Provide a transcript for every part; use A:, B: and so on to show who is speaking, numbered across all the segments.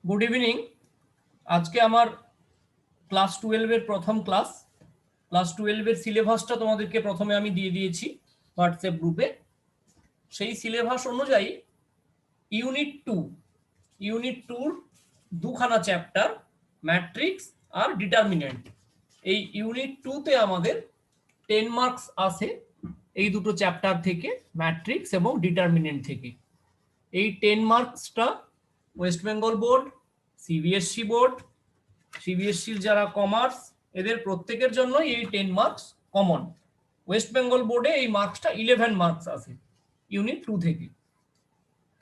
A: Good evening. আজকে আমার class 12 এর প্রথম ক্লাস। ক্লাস 12 এর সিলেবাসটা তোমাদেরকে প্রথমে আমি দিয়ে দিয়েছি হোয়াটসঅ্যাপ গ্রুপে। সেই সিলেবাস অনুযায়ী ইউনিট টুর দুখানা চ্যাপ্টার, ম্যাট্রিক্স আর ডিটারমিনেন্ট। এই ইউনিট 2তে আমাদের 10 মার্কস আছে এই দুটো চ্যাপ্টার থেকে, ম্যাট্রিক্স এবং ডিটারমিনেন্ট থেকে। এই 10 মার্কসটা West Bengal board, CBSE board, সিবিএসসির যারা কমার্স, এদের প্রত্যেকের জন্য এই 10 মার্কস কমন। ওয়েস্ট বেঙ্গল বোর্ডে এই মার্কসটা 11 মার্কস আছে ইউনিট 2 থেকে।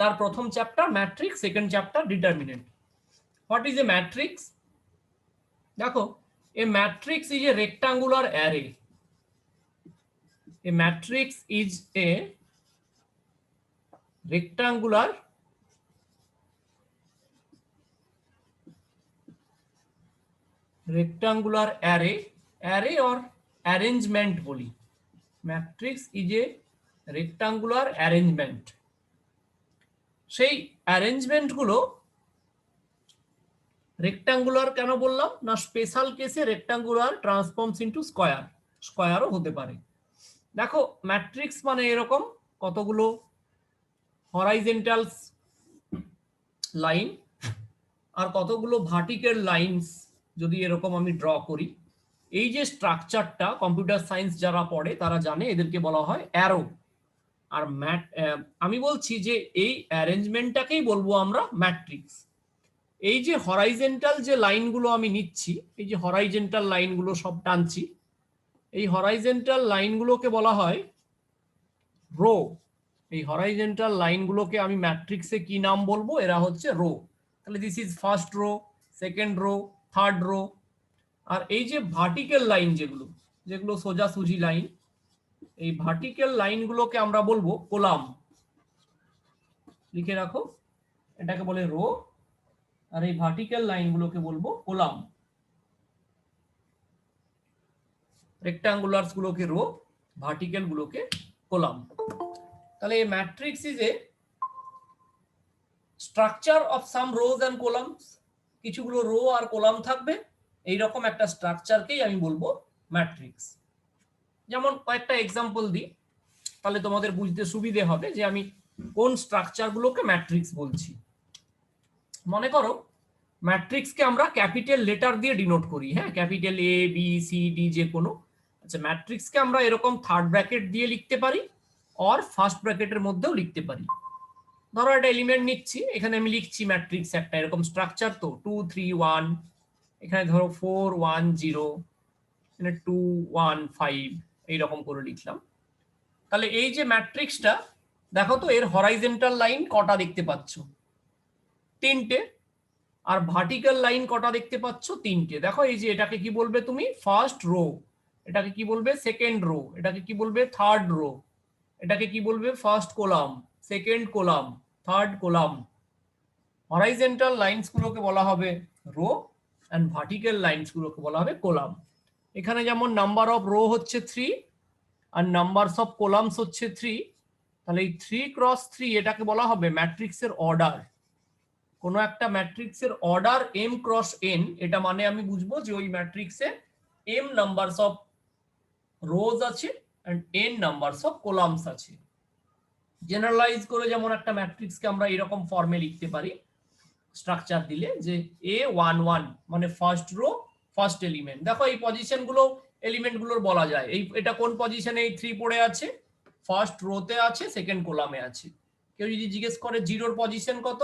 A: তার প্রথম chapter matrix, second chapter determinant. What is a matrix? দেখো, a matrix is a rectangular array. A matrix is a rectangular array or arrangement বলি। Matrix is a rectangular arrangement. সেই arrangement গুলো rectangular কেন বললাম না, স্পেশাল কেসে rectangular transforms into square, স্কয়ারও হতে পারে। দেখো, ম্যাট্রিক্স মানে এরকম কতগুলো হরাইজেন্টাল লাইন আর কতগুলো ভার্টিক্যাল লাইনস যদি এরকম আমি ড্র করি, এই যে স্ট্রাকচারটা কম্পিউটার সায়েন্স যারা পড়ে তারা জানে, এদেরকে বলা হয় অ্যারো। আর আমি বলছি যে এই অ্যারেঞ্জমেন্টটাকেই বলবো আমরা ম্যাট্রিক্স। এই যে হরাইজেন্টাল যে লাইনগুলো আমি নিচ্ছি, এই যে হরাইজেন্টাল লাইনগুলো সব টানছি, এই হরাইজেন্টাল লাইনগুলোকে বলা হয় রো। এই হরাইজেন্টাল লাইনগুলোকে আমি ম্যাট্রিক্সে কি নাম বলবো? এরা হচ্ছে রো। তাহলে this is first row, second row, third row. আর এই যে ভার্টিক্যাল লাইন যেগুলো যেগুলো সোজাসুজি লাইন, এই ভার্টিক্যাল লাইনগুলোকে আমরা বলবো কলাম। লিখে রাখো, এটাকে বলে রো, আর এই ভার্টিক্যাল লাইনগুলোকে বলবো কলাম। রেক্টাঙ্গুলারস গুলোকে রো, ভার্টিক্যাল গুলোকে কলাম। তাহলে এই matrix is A structure of some rose and columns. কিছুগুলো রো আর কলাম থাকবে, এইরকম একটা স্ট্রাকচারকেই আমি বলবো ম্যাট্রিক্স। যেমন কয়েকটা এক্সাম্পল দিই, তাহলে তোমাদের বুঝতে সুবিধে হবে যে আমি কোন স্ট্রাকচারগুলোকে ম্যাট্রিক্স বলছি। মনে করো, ম্যাট্রিক্সকে আমরা ক্যাপিটাল লেটার দিয়ে ডিনোট করি, হ্যাঁ, capital A B C D যে কোনো। আচ্ছা, ম্যাট্রিক্সকে আমরা এরকম থার্ড ব্র্যাকেট দিয়ে লিখতে পারি, আর ফার্স্ট ব্র্যাকেটের মধ্যেও লিখতে পারি। ধরো একটা এলিমেন্ট নিচ্ছি, এখানে আমি লিখছি ম্যাট্রিক্স একটা এরকম স্ট্রাকচার, তো 2 3 1, এখানে ধরো 4 1 0, এখানে 2 1 5, এইরকম করে লিখলাম। তাহলে এই যে ম্যাট্রিক্সটা, দেখো তো এর হরাইজেন্টাল লাইন কটা দেখতে পাচ্ছ? 3টে। আর ভার্টিক্যাল লাইন কটা দেখতে পাচ্ছ? 3টে। দেখো, এই যে এটাকে কি বলবে তুমি? First row. এটাকে কি বলবে? Second rho. এটাকে কি বলবে? Third rho. এটাকে কি বলবে? First column, second column, third column. Horizontal lines গুলোকে বলা হবে রো, এন্ড ভার্টিক্যাল লাইনস গুলোকে বলা হবে কলাম। এখানে যেমন নাম্বার অফ রো হচ্ছে 3 আর নাম্বারস অফ কলামস হচ্ছে 3, তাহলে এই 3 × 3 এটাকে বলা হবে ম্যাট্রিক্সের অর্ডার। কোনো একটা ম্যাট্রিক্সের অর্ডার m × n, এটা মানে আমি বুঝবো যে ওই ম্যাট্রিক্সে m নাম্বারস অফ রোজ আছে এন্ড n নাম্বারস অফ কলামস আছে। জেনারেলাইজ করে যেমন একটা ম্যাট্রিক্সকে আমরা এরকম ফর্মে লিখতে পারি স্ট্রাকচার দিলে, যে A11 মানে ফার্স্ট রো ফার্স্ট এলিমেন্ট। দেখো, এই পজিশন গুলো এলিমেন্ট গুলোর বলা যায়। এই এটা কোন পজিশনে এই 3 পড়ে আছে? ফার্স্ট রোতে আছে, সেকেন্ড কলামে আছে। কেউ যদি জিজ্ঞেস করে জিরোর পজিশন কত,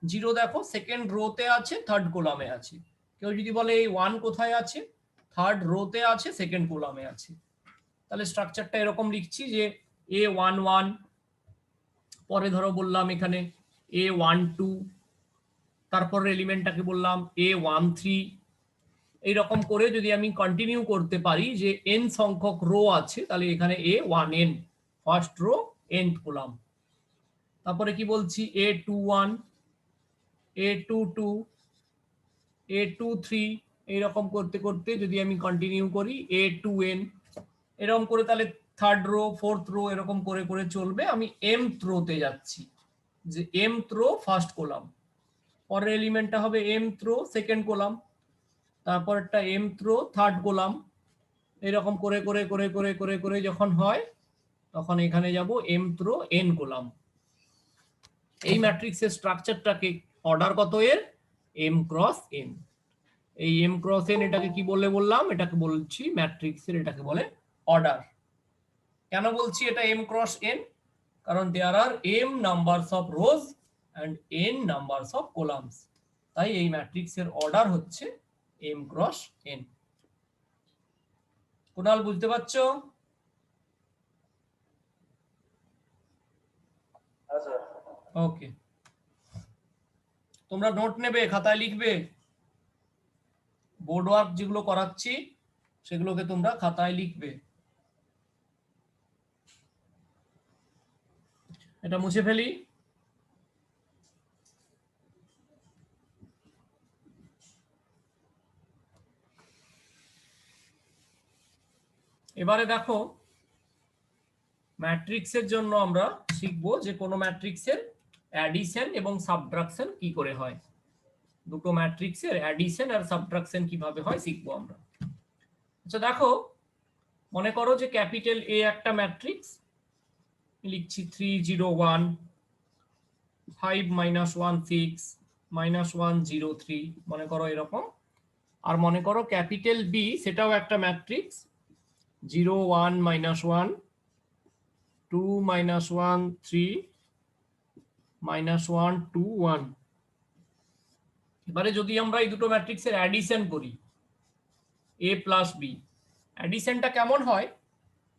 A: জিরো দেখো সেকেন্ড রোতে আছে, থার্ড কলামে আছে। কেউ যদি বলে এই 1 কোথায় আছে, থার্ড রোতে আছে, সেকেন্ড কলামে আছে। তাহলে স্ট্রাকচারটা এরকম লিখছি যে A11, পরে ধরো বললাম এখানে A12, তারপর এলিমেন্টটাকে বললাম A13। এইরকম করে যদি আমি কন্টিনিউ করতে পারি যে n সংখ্যক রো আছে, তাহলে এখানে A1n first row nth column. তারপরে কি বলছি? A21, A22, A23, এইরকম করতে করতে যদি আমি কন্টিনিউ করি A2n, এরকম করে তাহলে থার্ড রো ফোর্থ রো এরকম করে করে চলবে। আমি mth রোতে যাচ্ছি, যে mth রো ফার্স্ট কলাম। পরের এলিমেন্টটা হবে m থ্রো সেকেন্ড কলাম, তারপরটা m থ্রো থার্ড কলাম, এরকম করে করে করে করে করে করে যখন হয় তখন এখানে যাব m থ্রো n কলাম। এই ম্যাট্রিক্সের স্ট্রাকচারটাকে অর্ডার কত এর? m cross n। এই m ক্রস n এটাকে কি বলে বললাম? এটাকে বলছি ম্যাট্রিক্সের, এটাকে বলে অর্ডার। কেন বলছি এটা m ক্রস n? কারণ দেয়ার আর m numbers of rose and n numbers of columns, তাই এই ম্যাট্রিক্সের অর্ডার হচ্ছে m ক্রস n। কুণাল বুঝতে পারছো? ওকে, তোমরা নোট নেবে, খাতায় লিখবে, বোর্ড ওয়ার্ক যেগুলো করাচ্ছি সেগুলোকে তোমরা খাতায় লিখবে। এটা মুছে ফেলি। এবারে দেখো ম্যাট্রিক্সের জন্য আমরা শিখবো যে কোনো ম্যাট্রিক্সের অ্যাডিশন এবং সাবট্রাকশন কি করে হয়। দুটো ম্যাট্রিক্সের অ্যাডিশন আর সাবট্রাকশন কিভাবে হয় শিখবো আমরা। আচ্ছা দেখো, মনে করো যে ক্যাপিটাল এ একটা ম্যাট্রিক্স, লিখছি 3 0 1 5 -1 6 -1 0 3, মনে করো এরকম। আর মনে করো ক্যাপিটাল বি, সেটাও একটা ম্যাট্রিক্স, 0 1 -1 2 -1 3 -1 2 1। এবারে যদি আমরা এই দুটো ম্যাট্রিক্সের অ্যাডিশন করি a প্লাস বি, অ্যাডিশনটা কেমন হয়?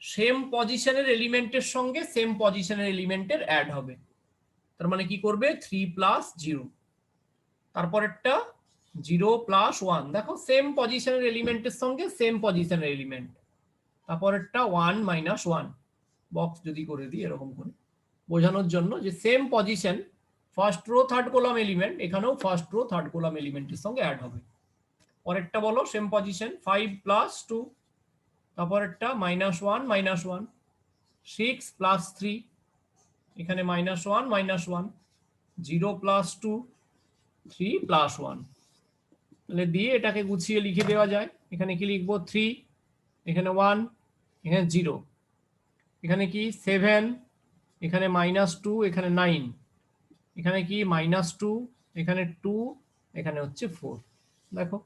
A: সেম পজিশনের এলিমেন্টের সঙ্গে সেম পজিশনের এলিমেন্টের অ্যাড হবে। তার মানে কি করবে? 3 প্লাস 0, তারপরেরটা 0 প্লাস 1, দেখো সেম পজিশনের এলিমেন্টের সঙ্গে সেম পজিশনের এলিমেন্ট, তারপরেরটা 1 মাইনাস 1, বক্স যদি করে দিই এরকম করে বোঝানোর জন্য যে same position, first row third column element, এখানেও ফার্স্ট রো থার্ড কলাম এলিমেন্টের সঙ্গে অ্যাড হবে। পরেরটা বলো সেম পজিশন 5 প্লাস 2, তারপরেরটা -1 -1 6 প্লাস 3, এখানে -1 -1 0 প্লাস 2 3 প্লাস 1। তাহলে দিয়ে এটাকে গুছিয়ে লিখে দেওয়া যায়। এখানে কি লিখবো? 3, এখানে 1, এখানে 0, এখানে কি 7, এখানে -2, এখানে 9, এখানে কি -2, এখানে 2, এখানে হচ্ছে 4। দেখো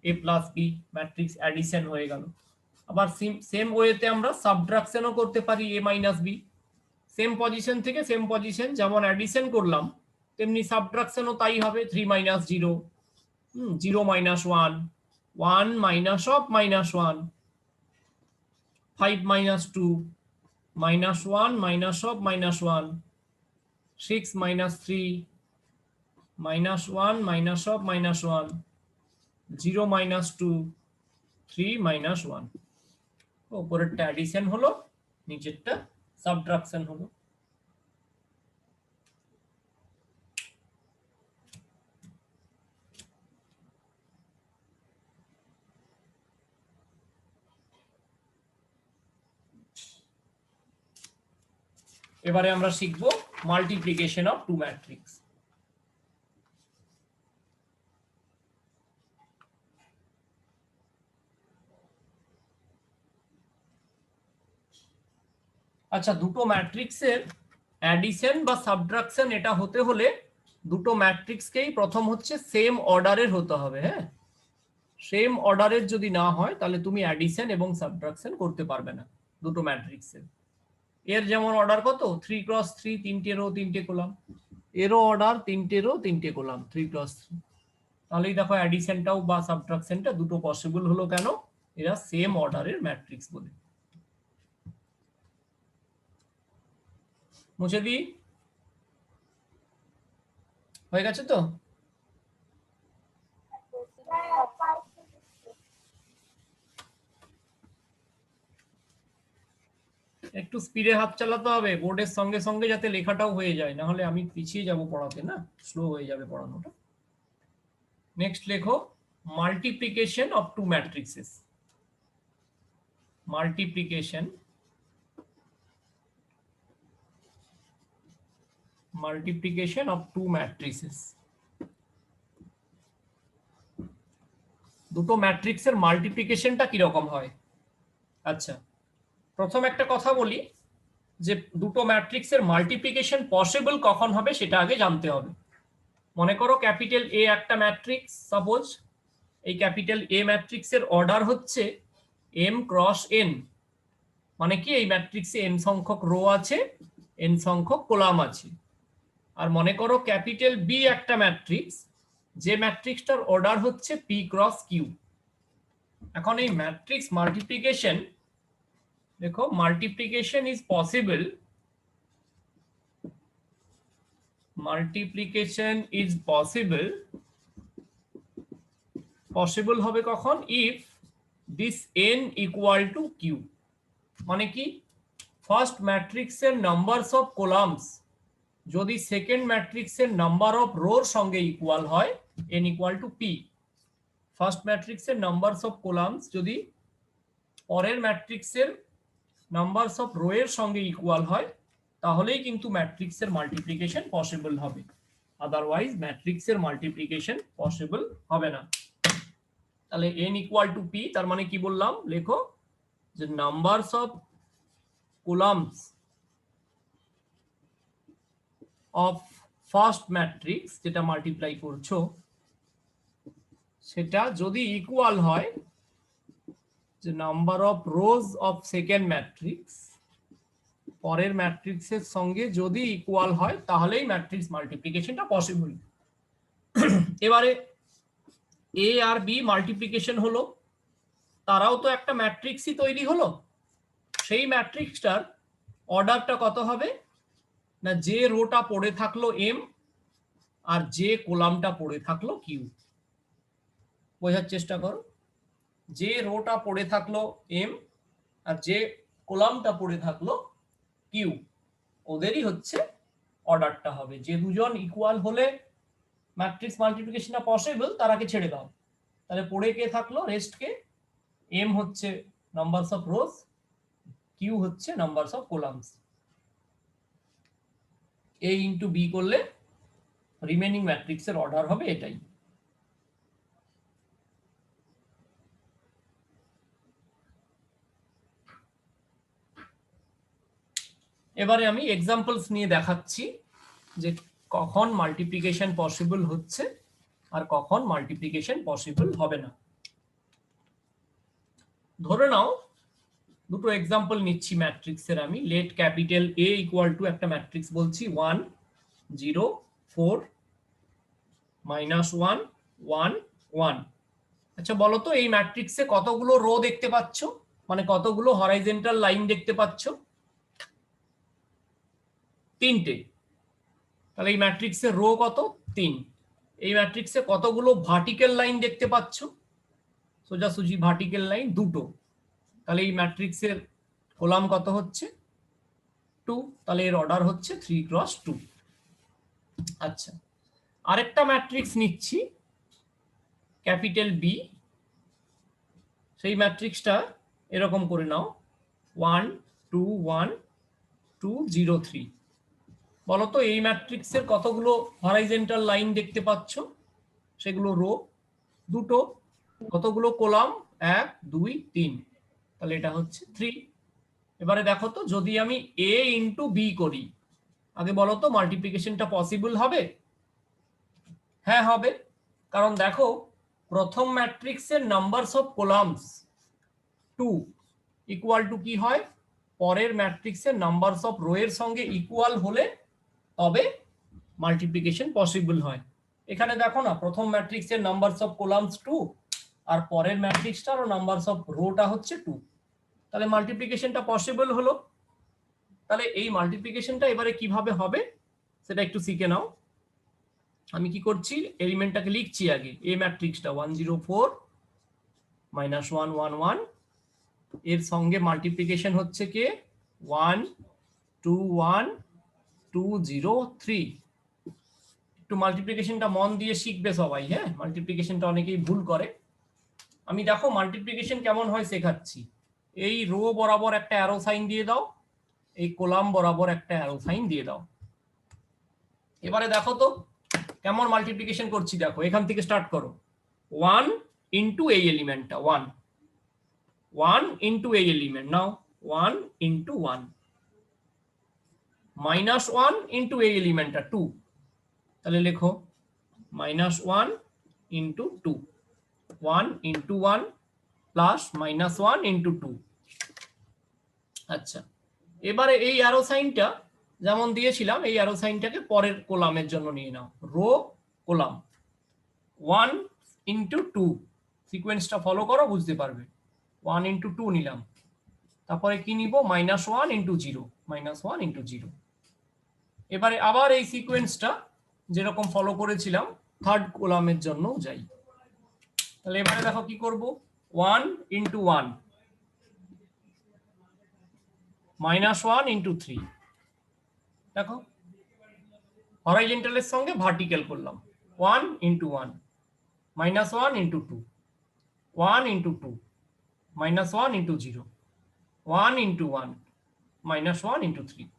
A: a plus b matrix addition হয়ে গেল। আবার সেম ওয়েতে আমরা সাবট্রাকশনও করতে পারি a minus b. Same position থেকে সেম পজিশন যেমন অ্যাডিশন করলাম তেমনি সাবট্রাকশনও তাই হবে। 3 minus 0, 0 minus 1, 1 minus of -1, 5 minus 2, -1 minus of -1, 6 minus 3, -1 minus of -1, 0 minus 2, 3 minus 1। উপরেরটা অ্যাডিশন হলো, নিচেরটা সাবট্রাকশন হলো। এবারে আমরা শিখব মাল্টিপ্লিকেশন অফ টু ম্যাট্রিক্স। আচ্ছা, দুটো ম্যাট্রিক্সের অ্যাডিশন বা সাবট্রাকশন এটা হতে হলে দুটো ম্যাট্রিক্সকেই প্রথম হচ্ছে সেম অর্ডারের হতে হবে। হ্যাঁ, সেম অর্ডারের যদি না হয় তাহলে তুমি অ্যাডিশন এবং সাবট্রাকশন করতে পারবে না দুটো ম্যাট্রিক্সের। এর যেমন অর্ডার কত? 3 ক্রস 3, 3টে রো 3টে কলাম, এরও অর্ডার 3টে রো 3টে কলাম, 3 ক্রস 3। তাহলেই দেখো অ্যাডিশনটাও বা সাবট্রাকশনটা দুটো পসিবল হলো। কেন? এরা সেম অর্ডারের ম্যাট্রিক্স বলে। মুছে দিই, হয়ে গেছে তো? একটু স্পিডে হাত চালাতে হবে বোর্ডের সঙ্গে সঙ্গে, যাতে লেখাটাও হয়ে যায়, না হলে আমি পিছিয়ে যাব পড়াতে, না স্লো হয়ে যাবে পড়ানোটা। নেক্সট লেখো multiplication of two matrices. Multiplication of two matrices. দুটো ম্যাট্রিক্সের মাল্টিপ্লিকেশনটা কিরকম হয়। আচ্ছা, প্রথম একটা কথা বলি যে দুটো ম্যাট্রিক্সের মাল্টিপ্লিকেশন পসিবল কখন হবে সেটা আগে জানতে হবে। মনে করো ক্যাপিটাল এ একটা ম্যাট্রিক্স, সাপোজ এই ক্যাপিটাল এ ম্যাট্রিক্সের অর্ডার হচ্ছে m ক্রস n, মানে কি এই ম্যাট্রিক্সে n সংখ্যক রো আছে, n সংখ্যক কলাম আছে। আর মনে করো ক্যাপিটাল বি একটা ম্যাট্রিক্স, যে ম্যাট্রিক্সটার অর্ডার হচ্ছে p ক্রস q। এখন এই ম্যাট্রিক্স মাল্টিপ্লিকেশন, দেখো multiplication is possible, multiplication is possible হবে কখন, if this n equal to q। মানে কি ফার্স্ট ম্যাট্রিক্সের নাম্বারস অফ কলামস যদি সেকেন্ড ম্যাট্রিক্সের নাম্বার অফ রোর সঙ্গে ইকুয়াল হয়, n equal to p। First ম্যাট্রিক্সের নাম্বারস অফ কলামস যদি পরের ম্যাট্রিক্সের নাম্বারস অফ রো এর সঙ্গে ইকুয়াল হয়, তাহলেই কিন্তু ম্যাট্রিক্সের মাল্টিপ্লিকেশন পসিবল হবে, আদারওয়াইজ ম্যাট্রিক্সের মাল্টিপ্লিকেশন পসিবল হবে না। তাহলে n ইকুয়াল টু p, তার মানে কি বললাম, লেখো যে numbers of columns of first matrix যেটা মাল্টিপ্লাই করছো সেটা যদি ইকুয়াল হয় যে number of rows of second matrix, পরের ম্যাট্রিক্সের সঙ্গে যদি ইকুয়াল হয় তাহলেই ম্যাট্রিক্স মাল্টিপ্লিকেশনটা পসিবল। এবারে এ আর বি মাল্টিপ্লিকেশন হলো, তারাও তো একটা ম্যাট্রিক্সই তৈরি হলো। সেই ম্যাট্রিক্সটার অর্ডারটা কত হবে না, যে রোটা পড়ে থাকলো এম আর যে কলামটা পড়ে থাকলো কিউ। বোঝার চেষ্টা করো, যে রোটা পড়ে থাকলো এম আর যে কলামটা পড়ে থাকলো কিউ, ওদেরই হচ্ছে অর্ডারটা হবে। যে দুজন ইকুয়াল হলে ম্যাট্রিক্স মাল্টিপ্লিকেশনটা পসিবল, তারাকে ছেড়ে দাও। তাহলে পড়ে কে থাকলো, রেস্ট কে, এম হচ্ছে নাম্বারস অফ রোজ, কিউ হচ্ছে numbers of columns. A into b করলে রিমেনিং ম্যাট্রিক্সের অর্ডার হবে এটাই। এবারে আমি এক্সাম্পলস নিয়ে দেখাচ্ছি যে কখন মাল্টিপ্লিকেশন পসিবল হচ্ছে আর কখন মাল্টিপ্লিকেশন পসিবল হবে না। ধরে নাও দুটো এক্সাম্পল নিচ্ছি ম্যাট্রিক্সের আমি। Let capital a equal to একটা ম্যাট্রিক্স বলছি 1 0 4 -1 1 1। আচ্ছা বলো তো এই ম্যাট্রিক্সে কতগুলো রো দেখতে পাচ্ছ, মানে কতগুলো হরাইজন্টাল লাইন দেখতে পাচ্ছ? তিনটে। তাহলে এই ম্যাট্রিক্সের রো কত, 3। এই ম্যাট্রিক্সে কতগুলো ভার্টিক্যাল লাইন দেখতে পাচ্ছ, সোজাসুজি ভার্টিক্যাল লাইন দুটো। তাহলে এই ম্যাট্রিক্সের কলাম কত হচ্ছে, 2। তাহলে এর অর্ডার হচ্ছে 3 ক্রস 2। আচ্ছা, আরেকটা ম্যাট্রিক্স নিচ্ছি ক্যাপিটাল বি। সেই ম্যাট্রিক্সটা এরকম করে নাও 1 2 1 2 0 3। বলতো এই ম্যাট্রিক্সের কতগুলো হরাইজন্টাল লাইন দেখতে পাচ্ছ, সেগুলো রো দুটো। কতগুলো কলাম, 1 2 3। তাহলে এটা হচ্ছে 3। এবারে দেখো তো যদি আমি এ ইন্টু বি করি, আগে বলো তো মাল্টিপ্লিকেশনটা পসিবল হবে? হ্যাঁ হবে, কারণ দেখো প্রথম ম্যাট্রিক্সের numbers of columns 2 equal to কি হয়, পরের ম্যাট্রিক্সের নাম্বারস অফ রো এর সঙ্গে ইকুয়াল হলে তবে মাল্টিপ্লিকেশন পসিবল হয়। এখানে দেখো না প্রথম ম্যাট্রিক্সের নাম্বারস অফ কলামস 2 আর পরের ম্যাট্রিক্সটার নাম্বারস অফ রোটা হচ্ছে 2। তাহলে মাল্টিপ্লিকেশনটা পসিবল হলো। তাহলে এই মাল্টিপ্লিকেশনটা এবারে কিভাবে হবে সেটা একটু শিখে নাও। আমি কি করছি, এলিমেন্টটাকে লিখছি আগে। এ ম্যাট্রিক্সটা 1 0 4 -1 1 1, এর সঙ্গে মাল্টিপ্লিকেশন হচ্ছে কে 1 2 1 2 0 3। একটু মাল্টিপ্লিকেশনটা মন দিয়ে শিখবে সবাই, হ্যাঁ, মাল্টিপ্লিকেশনটা অনেকেই ভুল করে। আমি দেখো মাল্টিপ্লিকেশন কেমন হয় শেখাচ্ছি। এই রো বরাবর একটা অ্যারো সাইন দিয়ে দাও, এই কলাম বরাবর একটা অ্যারো সাইন দিয়ে দাও। এবারে দেখো তো কেমন মাল্টিপ্লিকেশন করছি, দেখো এখান থেকে স্টার্ট করো। 1 ইন্টু এই এলিমেন্টটা 1, 1 ইন্টু এই এলিমেন্ট, নাও 1 ইন্টু 1, মাইনাস 1 ইন্টু এই এলিমেন্টটা 2, তাহলে লেখো minus 1 into 2, 1 into 1 plus minus 1 into 2। আচ্ছা, এবারে এই অ্যারো সাইনটা যেমন দিয়েছিলাম, এই অ্যারো সাইনটাকে পরের কলামের জন্য নিয়ে নাও, রো কলাম 1 ইন্টু 2, সিকোয়েন্সটা ফলো করো বুঝতে পারবে। 1 ইন্টু 2 নিলাম, তারপরে কি নিব, মাইনাস 1 ইন্টু 0, মাইনাস 1 ইন্টু 0। এবারে আবার এই সিকোয়েন্সটা যেরকম ফলো করেছিলাম থার্ড কলামের জন্য যাই। তাহলে এবারে দেখো কি করব, 1 ইন্টু 1, মাইনাস 1 ইন্টু 3। দেখো হরাইজন্টালের সঙ্গে ভার্টিক্যাল করলাম, 1 into 1, minus 1 into 2, 1 into 2, minus 1 into 0, 1 into 1, minus 1 into 3।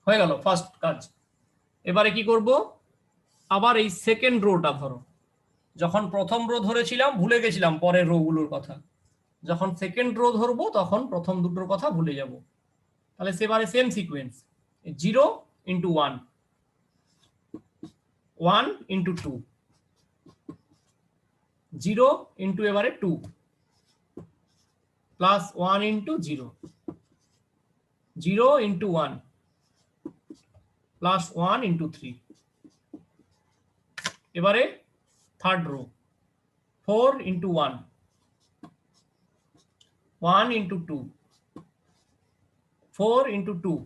A: হয়ে গেল ফার্স্ট কাজ। এবারে কি করব, আবার এই সেকেন্ড রোটা ধরো, যখন প্রথম রো ধরেছিলাম ভুলে গেছিলাম পরের রো গুলোর কথা, যখন সেকেন্ড রো ধরবো তখন প্রথম দুটোর কথা ভুলে যাব। তাহলে সেবারে same sequence, 0 into 1, 1 into 2, 0 into এবারে 2, plus 1 into 0, 0 into 1, plus 1 into 3। এবারে third rho, 4 into 1, 1 into 2, 4 into 2,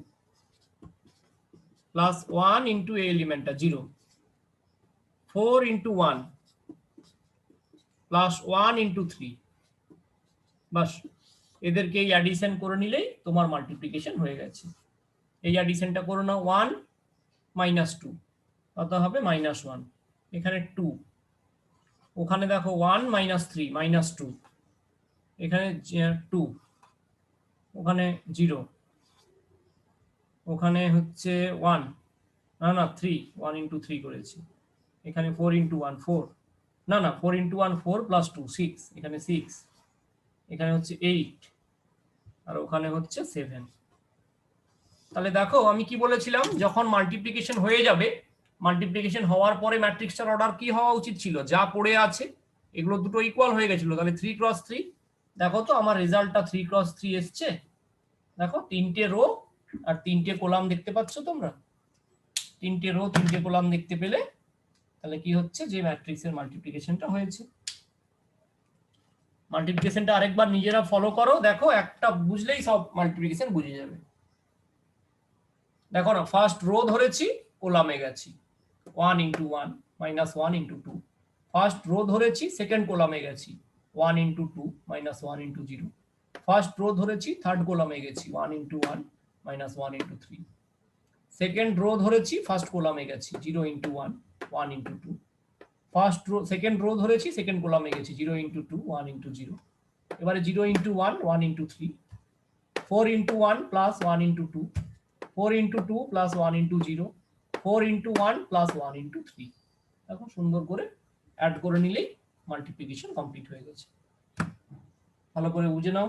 A: plus 1 into এই এলিমেন্টটা 0, 4 ইন্টু 1, প্লাস 1 ইন্টু 3। বাস, এদেরকে এই অ্যাডিশন করে নিলেই তোমার মাল্টিপ্লিকেশন হয়ে গেছে। এই অ্যাডিশনটা করে নাও, 1 মাইনাস 2 কত হবে, মাইনাস 1, এখানে 2, ওখানে দেখো 1 মাইনাস 3, মাইনাস 2, এখানে 2, ওখানে 0, ওখানে হচ্ছে 1, না না 3, 1 ইন্টু 3 করেছি, এখানে 4 ইন্টু 1 4, না না 4 ইন্টু 1 4 প্লাস 2 6, এখানে 6, এখানে হচ্ছে 8, আর ওখানে হচ্ছে 7। তাহলে দেখো আমি কি বলেছিলাম, যখন মাল্টিপ্লিকেশন হয়ে যাবে, মাল্টিপ্লিকেশন হওয়ার পরে ম্যাট্রিক্সটার অর্ডার কি হওয়া উচিত ছিল, যা পড়ে আছে এগুলো দুটো ইকুয়াল হয়ে গেছিল, তাহলে 3 ক্রস 3। দেখো তো আমার রেজাল্টটা 3 ক্রস 3 এসছে, দেখো তিনটে রো আর তিনটে কলাম দেখতে পাচ্ছ তোমরা, তিনটে রো তিনটে কলাম দেখতে পেলে তাহলে কি হচ্ছে, যে ম্যাট্রিক্সের মাল্টিপ্লিকেশনটা হয়েছে। মাল্টিপ্লিকেশনটা আরেকবার নিজেরা ফলো করো, দেখো একটা বুঝলেই সব মাল্টিপ্লিকেশন বুঝে যাবে। দেখো না, ফার্স্ট রো ধরেছি, কলামে গেছি, 1 into 1, minus 1 into 2, first row ধরেছি, সেকেন্ড কলামে গেছি, 1 into 2, minus 1 into 0, first row ধরেছি, থার্ড কলামে গেছি, 1 into 1, minus 1 into 3, second rho ধরেছি, ফার্স্ট কলামে গেছি, 0 into 1, 1 into 2, first row second rho ধরেছি, সেকেন্ড কলামে গেছি, 0 ইন্টু 2, 1 ইন্টু 0, এবারে 0 into 1, 1 into 3, 4 into 1 plus 1 into 2, 4 into 2 plus 1 into 0, 4 into 1 plus 1 into 3। দেখো সুন্দর করে অ্যাড করে নিলেই মাল্টিপ্লিকেশন কমপ্লিট হয়ে গেছে। ভালো করে বুঝে নাও।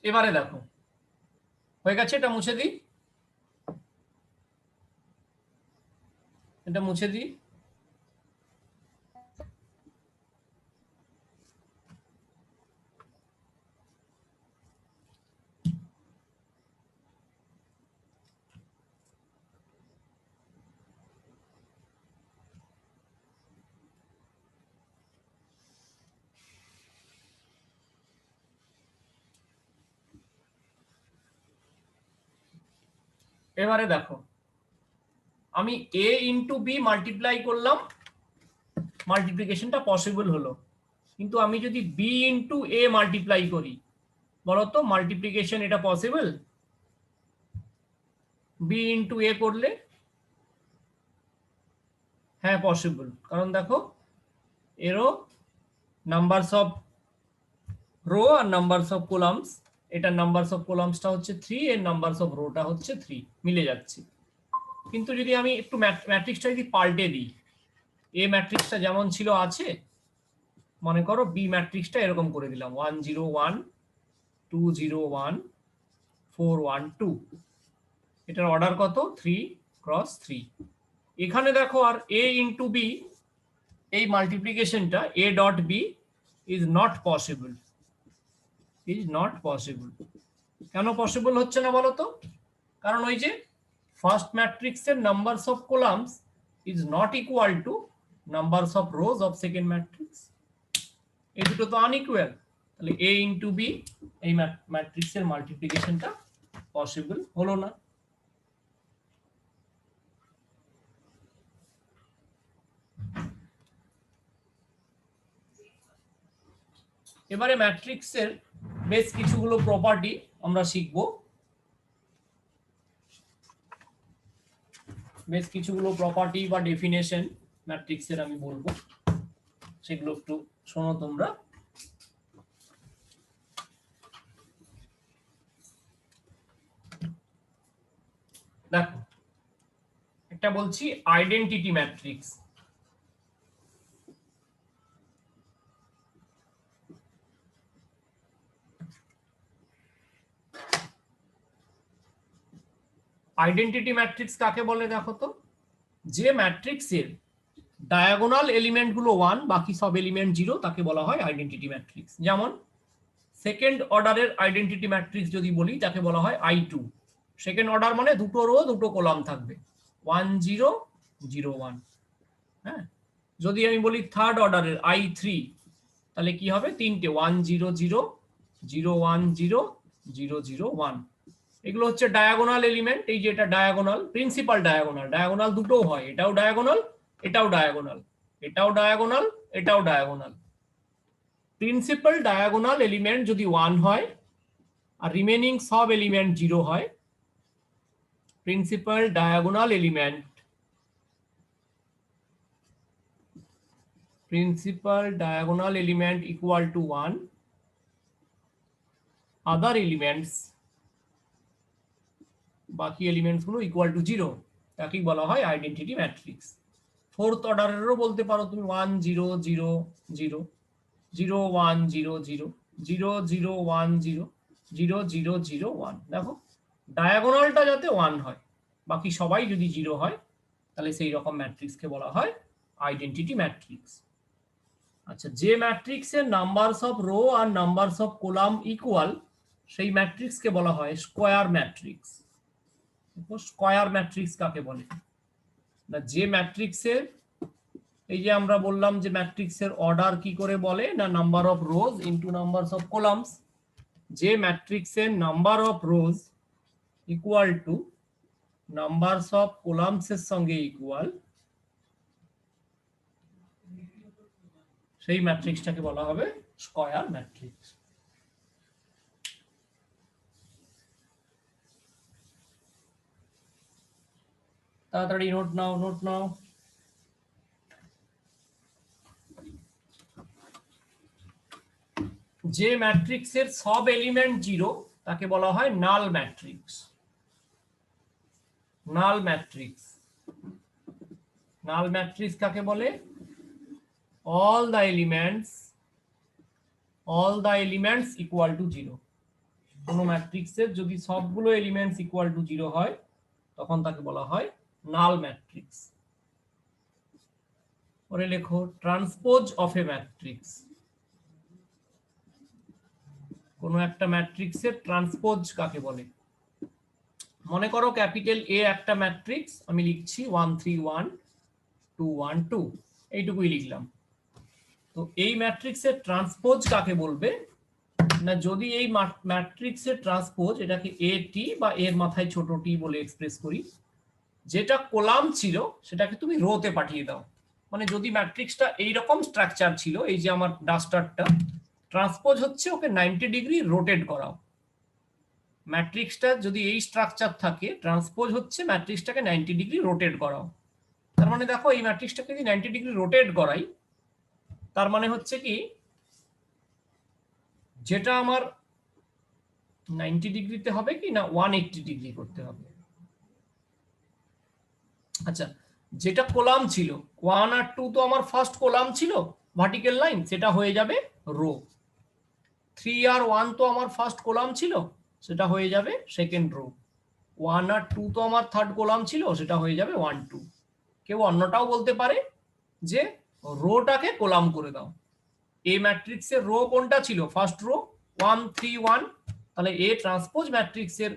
A: এবারে দেখো হয়ে গেছে, এটা মুছে দিই, এটা মুছে দিই। এবারে দেখো আমি a ইন্টু বি মাল্টিপ্লাই করলাম, মাল্টিপ্লিকেশনটা পসিবল হলো, কিন্তু আমি যদি বি ইন্টু এ মাল্টিপ্লাই করি, বলতো মাল্টিপ্লিকেশন এটা পসিবল? বি ইন্টু এ করলে হ্যাঁ পসিবল, কারণ দেখো এরও নাম্বারস অফ রো আর নাম্বারস অফ কলামস, এটা নাম্বারস অফ কলামসটা হচ্ছে 3, এর নাম্বারস অফ রোটা হচ্ছে 3, মিলে যাচ্ছে। কিন্তু যদি আমি একটু ম্যাট্রিক্সটা যদি পাল্টে দিই, এ ম্যাট্রিক্সটা যেমন ছিল আছে, মনে করো বি ম্যাট্রিক্সটা এরকম করে দিলাম 1 0 1 2 0 1 4 1 2, এটার অর্ডার কত 3 ক্রস 3। এখানে দেখো আর a ইন্টু বি, এই মাল্টিপ্লিকেশনটা a dot b is not possible, is not possible. কেন পসিবল হচ্ছে না বলো তো? কারণ ওই যে ফার্স্ট ম্যাট্রিক্সের numbers of columns is not equal to numbers of rows of second matrix, এই দুটো তো আনইকুয়াল, তাহলে a ইন্টু বি এই ম্যাট্রিক্সের মাল্টিপ্লিকেশনটা পসিবল হলো না। এবারে ম্যাট্রিক্সের বেশ কিছুগুলো প্রপার্টি আমরা শিখব, বেশ কিছুগুলো প্রপার্টি বা ডেফিনেশন ম্যাট্রিক্সের আমি বলবো, সেগুলো একটু শোনো তোমরা। দেখো একটা বলছি আইডেন্টিটি ম্যাট্রিক্স। আইডেন্টিটি ম্যাট্রিক্স কাকে বলে দেখো তো? যে ম্যাট্রিক্সের ডায়াগোনাল এলিমেন্ট গুলো 1, বাকি সব এলিমেন্ট 0, তাকে বলা হয় আইডেন্টিটি ম্যাট্রিক্স। যেমন সেকেন্ড অর্ডারের আইডেন্টিটি ম্যাট্রিক্স যদি বলি, তাকে বলা হয় I2। সেকেন্ড অর্ডার মানে দুটো রো দুটো কলাম থাকবে, 1 0 0 1। হ্যাঁ, যদি আমি বলি থার্ড অর্ডারের I3, তাহলে কি হবে? তিনটে 1 0 0 0 1 0 0 0 1। এগুলো হচ্ছে ডায়াগোনাল এলিমেন্ট। এই যে এটা ডায়াগোনাল, প্রিন্সিপাল ডায়াগোনাল, ডায়াগোনাল দুটোও হয়, এটাও ডায়াগোনাল এটাও ডায়াগোনাল, এটাও ডায়াগোনাল এটাও ডায়াগোনাল। প্রিন্সিপাল ডায়াগোনাল এলিমেন্ট যদি 1 হয় আর রিমেনিং সব এলিমেন্ট 0 হয়, principal diagonal element, principal diagonal element equal to 1, other elements, বাকি এলিমেন্টস গুলো ইকুয়াল টু 0, তাকে বলা হয় আইডেন্টিটি ম্যাট্রিক্স। ফোর্থ অর্ডারেরও বলতে পারো তুমি 1 0 0 0 0 1 0 0 0 0 1 0 0 0 0 1। দেখো ডায়াগোনালটা যাতে 1 হয়, বাকি সবাই যদি 0 হয়, তাহলে সেই রকম ম্যাট্রিক্সকে বলা হয় আইডেন্টিটি ম্যাট্রিক্স। আচ্ছা, যে ম্যাট্রিক্সের নাম্বারস অফ রো আর নাম্বারস অফ কলাম ইকুয়াল, সেই ম্যাট্রিক্সকে বলা হয় স্কয়ার ম্যাট্রিক্স। স্কয়ার ম্যাট্রিক্স কাকে বলে না? যে ম্যাট্রিক্সের, এই যে আমরা বললাম যে ম্যাট্রিক্সের অর্ডার কি করে বলে না, number of rose into numbers of columns. যে ম্যাট্রিক্সের number of rose equal to numbers of columns এর সঙ্গে ইকুয়াল, সেই ম্যাট্রিক্সটাকে বলা হবে স্কয়ার ম্যাট্রিক্স। তাড়াতাড়ি নোট নাও, নোট নাও। যে ম্যাট্রিক্সের সব এলিমেন্ট 0, তাকে বলা হয় নাল ম্যাট্রিক্স। নাল ম্যাট্রিক্স, নাল ম্যাট্রিক্স কাকে বলে? all the elements equal to 0। কোন ম্যাট্রিক্সের যদি সবগুলো এলিমেন্টস ইকুয়াল টু 0 হয়, তখন তাকে বলা হয় নাল ম্যাট্রিক্স। পরে লেখো ট্রান্সপোজ অফ এ ম্যাট্রিক্স। কোন একটা ম্যাট্রিক্সের ট্রান্সপোজ কাকে বলে? মনে করো ক্যাপিটাল এ একটা ম্যাট্রিক্স, আমি লিখছি 1 3 1 2 1 2, এইটুকুই লিখলাম। তো এই ম্যাট্রিক্সের ট্রান্সপোজ কাকে বলবে? না যদি এই ম্যাট্রিক্সের ট্রান্সপোজ এটাকে এ টি বা এর মাথায় ছোট টি বলে এক্সপ্রেস করি, যেটা কলাম ছিল সেটাকে তুমি রোতে পাঠিয়ে দাও। মানে যদি ম্যাট্রিক্সটা এইরকম স্ট্রাকচার ছিল, এই যে আমার ডাস্টারটা, ট্রান্সপোজ হচ্ছে ওকে 90 ডিগ্রি রোটেট করাও। ম্যাট্রিক্সটা যদি এই স্ট্রাকচার থাকে, ট্রান্সপোজ হচ্ছে ম্যাট্রিক্সটাকে 90 ডিগ্রি রোটেট করাও। তার মানে দেখো এই ম্যাট্রিক্সটাকে যদি 90 ডিগ্রি রোটেট করাই, তার মানে হচ্ছে কি যেটা আমার 90 ডিগ্রিতে হবে কি না 180 ডিগ্রি করতে হবে। আচ্ছা, যেটা কলাম ছিল 1 আর 2 তো আমার ফার্স্ট কলাম ছিল ভার্টিক্যাল লাইন, সেটা হয়ে যাবে রো। 3 আর 1 তো আমার ফার্স্ট কলাম ছিল, সেটা হয়ে যাবে সেকেন্ড রো। 1 আর 2 তো আমার থার্ড কলাম ছিল, সেটা হয়ে যাবে 1 2। কেউ অন্যটাও বলতে পারে যে রোটাকে কলাম করে দাও। এ ম্যাট্রিক্সের রো কোনটা ছিল? ফার্স্ট রো 1 3 1, তাহলে এ ট্রান্সপোজ ম্যাট্রিক্সের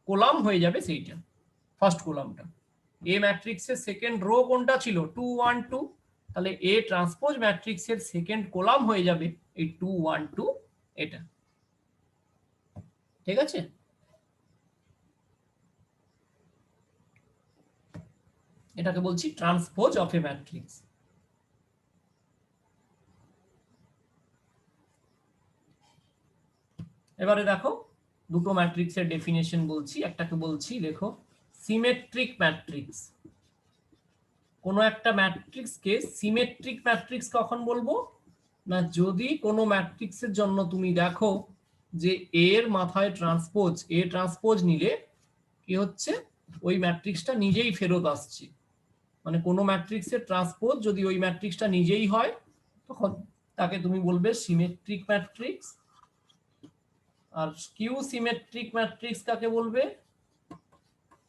A: কলাম হয়ে যাবে সেইটা, ফার্স্ট কলামটা। এ ম্যাট্রিক্সের সেকেন্ড রো কোনটা ছিল? 2 1 2, তাহলে এ ট্রান্সপোজ ম্যাট্রিক্সের সেকেন্ড কলাম হয়ে যাবে এই 2 1 2 এটা। ঠিক আছে? এটাকে বলছি ট্রান্সপোজ অফ এ ম্যাট্রিক্স। এবারে দেখো দুটো ম্যাট্রিক্সের ডেফিনেশন বলছি। একটাকে বলছি দেখো সিমেট্রিক ম্যাট্রিক্স। কোনো একটা ম্যাট্রিক্সকে সিমেট্রিক ম্যাট্রিক্স কখন বলবো না, যদি কোনো ম্যাট্রিক্সের জন্য তুমি দেখো যে এর মাথায় ট্রান্সপোজ, এ ট্রান্সপোজ নিলে কি হচ্ছে, ওই ম্যাট্রিক্সটা নিজেই ফেরত আসছে। মানে কোনো ম্যাট্রিক্সের ট্রান্সপোজ যদি ওই ম্যাট্রিক্সটা নিজেই হয়, তখন তাকে তুমি বলবে সিমেট্রিক ম্যাট্রিক্স। আর স্কিউ সিমেট্রিক ম্যাট্রিক্স কাকে বলবে?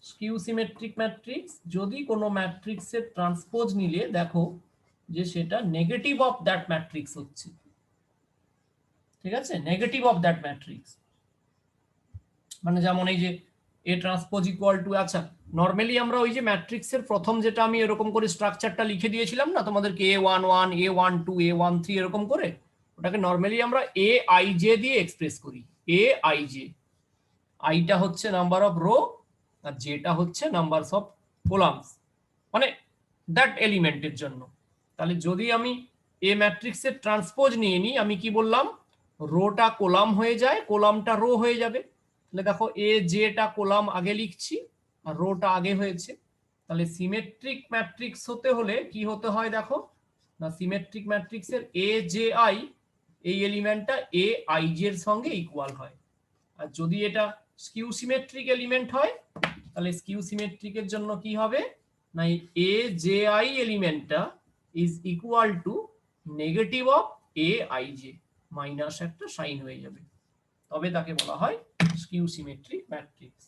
A: স্কিউ সিমেট্রিক ম্যাট্রিক্স যদি কোনো ম্যাট্রিক্সের ট্রান্সপোজ নিলে দেখো যে সেটা নেগেটিভ অফ দ্যাট ম্যাট্রিক্স হচ্ছে। ঠিক আছে, নেগেটিভ অফ দ্যাট ম্যাট্রিক্স। মানে যেমন এই যে এ ট্রান্সপোজ ইকুয়াল টু, আচ্ছা নর্মালি আমরা ওই যে ম্যাট্রিক্সের প্রথম যেটা আমি এরকম করে স্ট্রাকচারটা লিখে দিয়েছিলাম না তোমাদেরকে, A11 A12 A13 এরকম করে, ওটাকে নর্মালি আমরা এ আই জে দিয়ে এক্সপ্রেস করি। এ আই জে, আইটা হচ্ছে নাম্বার অফ রো আর যেটা হচ্ছে নাম্বারস অফ কলামস, মানে দ্যাট এলিমেন্টের জন্য। তাহলে যদি আমি এ ম্যাট্রিক্সের ট্রান্সপোজ নিয়ে নিই, আমি কি বললাম, রোটা কলাম হয়ে যায়, কলামটা রো হয়ে যাবে। তাহলে দেখো এ জেটা কলাম আগে লিখছি আর রোটা আগে হয়েছে। তাহলে সিমেট্রিক ম্যাট্রিক্স হতে হলে কি হতে হয় দেখো না, সিমেট্রিক ম্যাট্রিক্সের এ জে আই এই এলিমেন্টটা এ আই জে এর সঙ্গে ইকুয়াল হয়। আর যদি এটা স্কিউ সিমেট্রিক এলিমেন্ট হয়, তাহলে স্কিউ সিমেট্রিকের জন্য কি হবে না, এ জে আই এলিমেন্টটা is equal to negative of A I J, minus একটা সাইন হয়ে যাবে, তবে তাকে বলা হয় স্কিউ সিমেট্রিক ম্যাট্রিক্স।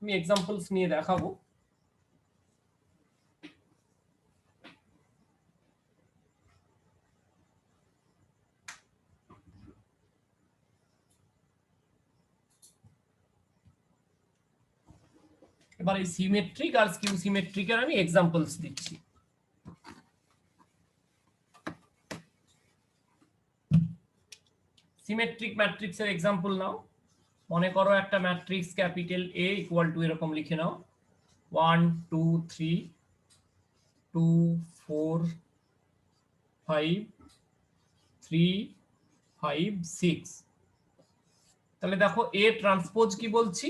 A: আমি এক্সাম্পলস নিয়ে দেখাবো। এবার এই সিমেট্রিক আর স্কিউ সিমেট্রিকের আমি এক্সাম্পলস দিচ্ছি। সিমেট্রিক ম্যাট্রিক্সের এক্সাম্পল নাও। মনে করো একটা matrix capital a equal two এরকম লিখে নাও 1 2 3 2 4 5 3 5 6। তাহলে দেখো এ ট্রান্সপোজ কি বলছি,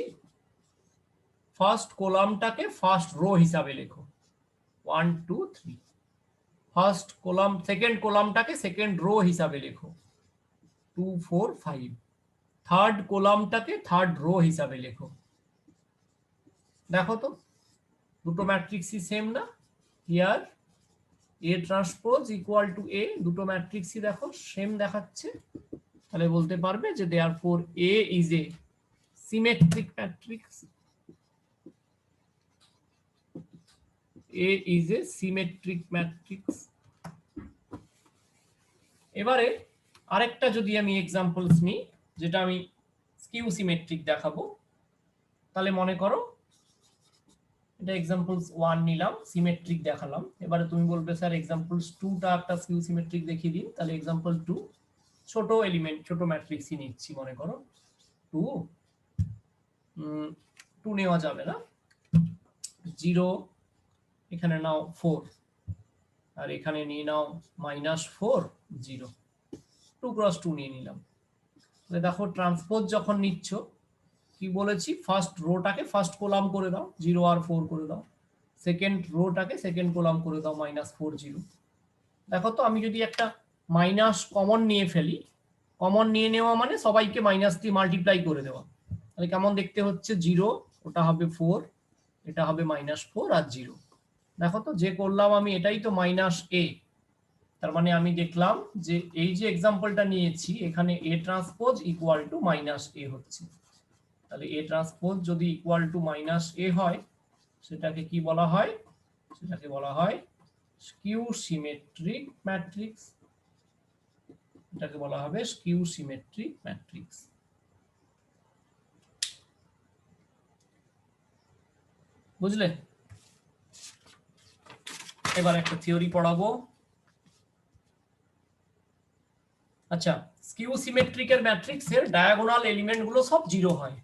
A: ফার্স্ট কলামটাকে ফার্স্ট রো হিসাবে লেখো 1 2 3, ফার্স্ট কলাম সেকেন্ড কলামটাকে সেকেন্ড রো হিসাবে লেখো 2 4 5, থার্ড কলামটাকে থার্ড রো হিসাবে লেখো। দেখো তো দুটো ম্যাট্রিক্সই সেম না, here A transpose equal to A, দুটো ম্যাট্রিক্সই দেখো সেম দেখাচ্ছে। তাহলে বলতে পারবে যে therefore A is a symmetric matrix. A is a symmetric matrix. এবারে আরেকটা যদি আমি এক্সাম্পলস নিই যেটা আমি স্কিউ সিমেট্রিক দেখাবো, তাহলে মনে করো এটা এক্সাম্পলস 1 নিলাম, সিমেট্রিক দেখালাম। এবারে তুমি বলবে স্যার এক্সাম্পলস 2টা একটা স্কিউ সিমেট্রিক দেখিয়ে দিন। তাহলে এক্সাম্পল 2, ছোট এলিমেন্ট ছোট ম্যাট্রিক্সই নিচ্ছি, মনে করো 2 2 নেওয়া যাবে না, 0 এখানে নাও 4 আর এখানে নিয়ে নাও -4 0, 2 × 2 নিয়ে নিলাম। তাহলে দেখো ট্রান্সপোজ যখন নিচ্ছ কি বলেছি, ফার্স্ট রোটাকে ফার্স্ট কলাম করে দাও 0 আর 4 করে দাও, সেকেন্ড রোটাকে সেকেন্ড কলাম করে দাও -4 0। দেখো তো আমি যদি একটা মাইনাস কমন নিয়ে ফেলি, কমন নিয়ে নেওয়া মানে সবাইকে মাইনাস দিয়ে মাল্টিপ্লাই করে দেওয়া, তাহলে কেমন দেখতে হচ্ছে, 0 ওটা হবে 4, এটা হবে -4 আর 0। দেখো তো যে করলাম আমি এটাই তো -a, তার মানে আমি দেখলাম যে এই যে এক্সাম্পলটা নিয়েছি এখানে a transpose equal two -a হচ্ছে। তাহলে a ট্রান্সপোজ যদি ইকুয়াল টু -a হয় সেটাকে কি বলা হয়, সেটাকে বলা হয় স্কিউ সিমেট্রিক ম্যাট্রিক্স, এটাকে বলা হবে স্কিউ সিমেট্রিক ম্যাট্রিক্স। বুঝলে? এবার একটা থিওরি পড়াবো। আচ্ছা, স্কিউ সিমেট্রিকের ম্যাট্রিক্সের ডায়াগোনাল এলিমেন্ট গুলো সব 0 হয়।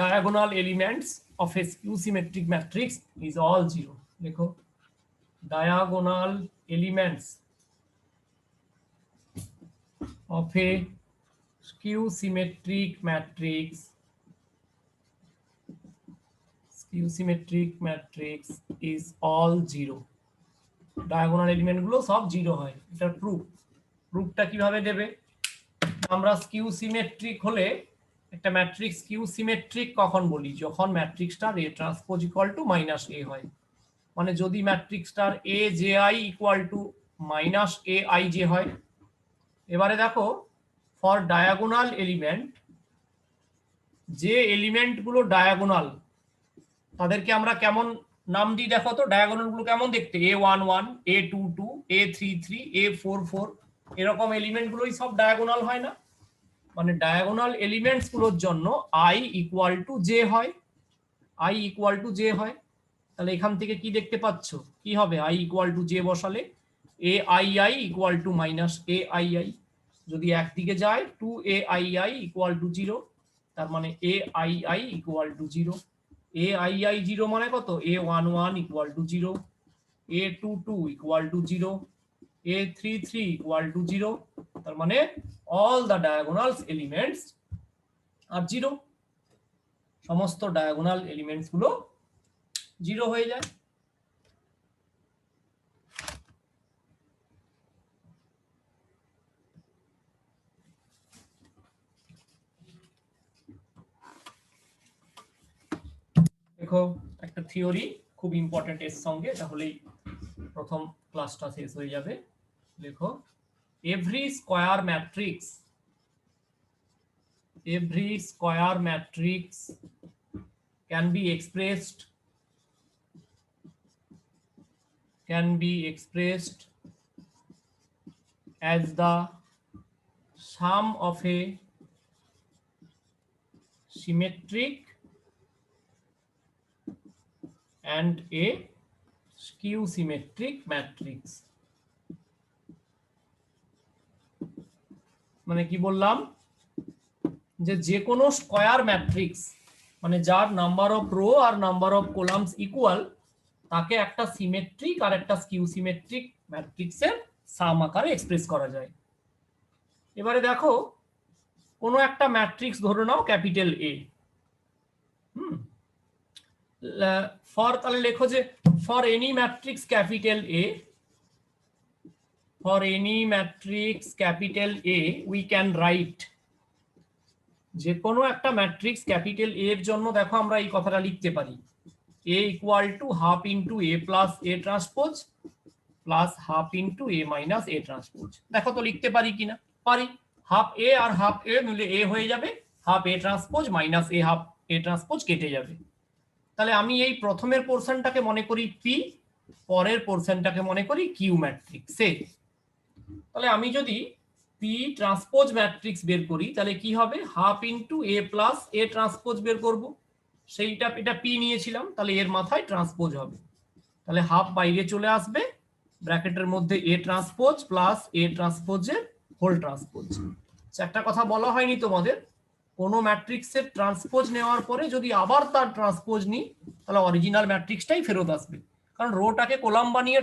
A: Diagonal elements of a skew symmetric matrix is all 0. देखो diagonal elements of a skew symmetric matrix is all 0. Diagonal element গুলো সব 0 হয়, এটা প্রুফটা কিভাবে দেবে, আমরা স্কিউ সিমেট্রিক হলে একটা ম্যাট্রিক্স কিউ সিমেট্রিক কখন বলি, যখন ম্যাট্রিক্সটার A transpose equal two -a হয়, মানে যদি ম্যাট্রিক্সটার AJI ইকুয়াল টু -AIJ হয়। এবারে দেখো ফর ডায়াগোনাল এলিমেন্ট, যে এলিমেন্ট গুলো ডায়াগোনাল তাদেরকে আমরা কেমন নাম দিই দেখো তো, ডায়াগোনাল গুলো কেমন দেখতে, A11 A22 A33 A44 এরকম এলিমেন্ট গুলোই সব ডায়াগোনাল হয় না, মানে ডায়াগোনাল এলিমেন্টস গুলোর জন্য I ইকুয়াল টু জে হয়, I ইকুয়াল টু জে হয়। তাহলে এখান থেকে কি দেখতে পাচ্ছ, কি হবে, I ইকুয়াল টু জে বসালে AII ইকুয়াল টু -AII, যদি একদিকে যায় 2AII ইকুয়াল টু 0, তার মানে AII ইকুয়াল টু 0, AII 0 মানে কত, A11 equal to 0, A22 equal to 0, A33 equal to 0, তার মানে all the diagonal elements are 0, সমস্ত ডায়াগোনাল এলিমেন্টস গুলো 0 হয়ে যায়। দেখো একটা থিওরি খুব ইম্পর্টেন্ট এর সঙ্গে, তাহলেই প্রথম ক্লাসটা শেষ হয়ে যাবে। দেখো every square matrix can be expressed as the sum of a symmetric and a skew symmetric matrix। মানে কি বললাম, যে কোনো স্কয়ার ম্যাট্রিক্স মানে যার নাম্বার অফ রো আর নাম্বার অফ কলামস ইকুয়াল, তাকে একটা সিমেট্রিক আর একটা স্কিউ সিমেট্রিক ম্যাট্রিক্সের সাম আকারে এক্সপ্রেস করা যায়। এবারে দেখো কোনো একটা ম্যাট্রিক্স ধরে নাও ক্যাপিটাল A, ফর, তাহলে লেখো যে for any matrix capital A, for any matrix capital A we can write, যে কোনো একটা ম্যাট্রিক্স ক্যাপিটাল A এর জন্য দেখো আমরা এই কথাটা লিখতে পারি, A equal to half into A plus A transpose plus half into A minus A transpose. দেখো তো লিখতে পারি কিনা, পারি, হাফ A আর হাফ A মিলে A হয়ে যাবে, half A transpose minus A half A transpose কেটে যাবে। তাহলে আমি এই প্রথমের পোরশনটাকে মনে করি P, পরের পোরশনটাকে মনে করি Q ম্যাট্রিক্স এ। তাহলে আমি যদি P ট্রান্সপোজ ম্যাট্রিক্স বের করি তাহলে কি হবে, half into A plus A transpose বের করব, সেইটা এটা P নিয়েছিলাম, তাহলে এর মাথায় ট্রান্সপোজ হবে, তাহলে হাফ বাইরে চলে আসবে, ব্র্যাকেটের মধ্যে এ ট্রান্সপোজ প্লাস এ ট্রান্সপোজের হোল ট্রান্সপোজ। একটা কথা বলা হয়নি তোমাদের, কোনো ম্যাট্রিক্সের ট্রান্সপোজ নেওয়ার পরে যদি আবার তার ট্রান্সপোজ নিই তাহলে অরিজিনাল ম্যাট্রিক্সটাই ফেরত আসবে, কারণ রোটাকে কলাম বানিয়ে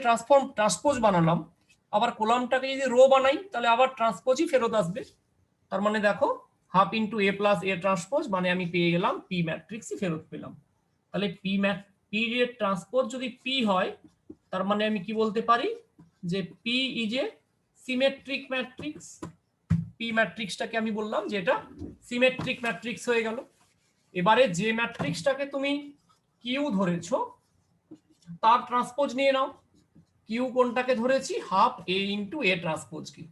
A: ট্রান্সপোজ বানালাম, আবার কলামটাকে যদি রো বানাই তাহলে আবার ট্রান্সপোজই ফেরত আসবে। তার মানে দেখো half into a plus a transpose মানে আমি পেয়ে গেলাম পি ম্যাট্রিক্সই ফেরত পেলাম। তাহলে পি এর ট্রান্সপোজ যদি পি হয় তার মানে আমি কি বলতে পারি যে P is a symmetric matrix. P ম্যাট্রিক্সটাকে আমি বললাম যে এটা সিমেট্রিক ম্যাট্রিক্স হয়ে গেল। এবারে যে ম্যাট্রিক্সটাকে তুমি কিউ ধরেছো তার ট্রান্সপোজ নিয়ে নাও। কিউ কোনটাকে ধরেছি? হাফ এ ইন্টু এ ট্রান্সপোজ কি।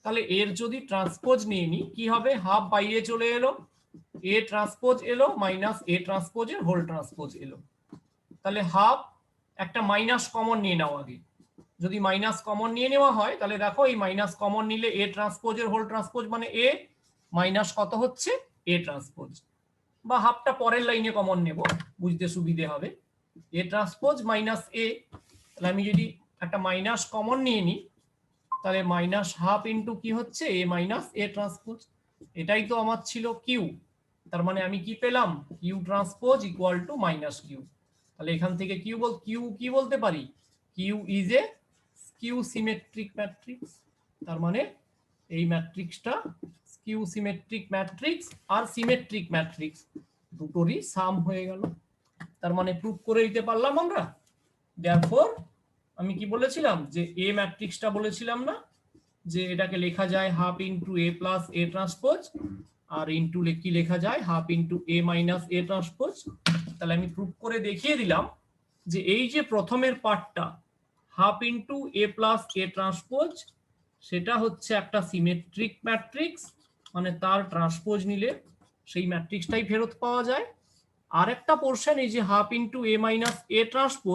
A: তাহলে এর যদি ট্রান্সপোজ নিয়ে নি কি হবে? হাফ বাইরে চলে এলো, এ ট্রান্সপোজ এলো মাইনাস এ ট্রান্সপোজের হোল ট্রান্সপোজ এলো। তাহলে হাফ একটা মাইনাস কমন নিয়ে নাও আগে। যদি মাইনাস কমন নিয়ে নেওয়া হয় তাহলে দেখো এই মাইনাস কমন নিলে এ ট্রান্সপোজের হোল ট্রান্সপোজ মানে এ মাইনাস কত হচ্ছে? এ ট্রান্সপোজ। বা হাফটা পরের লাইনে কমন নেব, বুঝতে সুবিধে হবে। এ ট্রান্সপোজ মাইনাস এ, তাহলে আমি যদি একটা মাইনাস কমন নিয়ে নিই তাহলে মাইনাস হাফ ইন্টু কি হচ্ছে? এ মাইনাস এ ট্রান্সপোজ। এটাই তো আমার ছিল কিউ। তার মানে আমি কি পেলাম? Q transpose equal to minus q. তাহলে এখান থেকে কিউ কি বলতে পারি? Q is a skew symmetric matrix. তার মানে এই ম্যাট্রিক্সটা স্কিউ সিমেট্রিক ম্যাট্রিক্স আর সিমেট্রিক ম্যাট্রিক্স দুটোরই সাম হয়ে গেল। তার মানে প্রুফ করে দিতে পারলাম আমরা। দেয়ারফর আমি কি বলেছিলাম যে এ ম্যাট্রিক্সটা বলেছিলাম না যে এটাকে লেখা যায় half into a plus a transpose, আর ইন্টু কি লেখা যায়? Half into a minus a transpose. তাহলে আমি প্রুফ করে দেখিয়ে দিলাম যে এই যে প্রথমের পার্টটা half into a plus a transpose সেটা হচ্ছে একটা সিমেট্রিক ম্যাট্রিক্স, মানে তার ট্রান্সপোজ নিলে সেই ম্যাট্রিক্সটাই ফেরত পাওয়া যায়। আর একটা পোর্শন এই যে half into a minus a transpose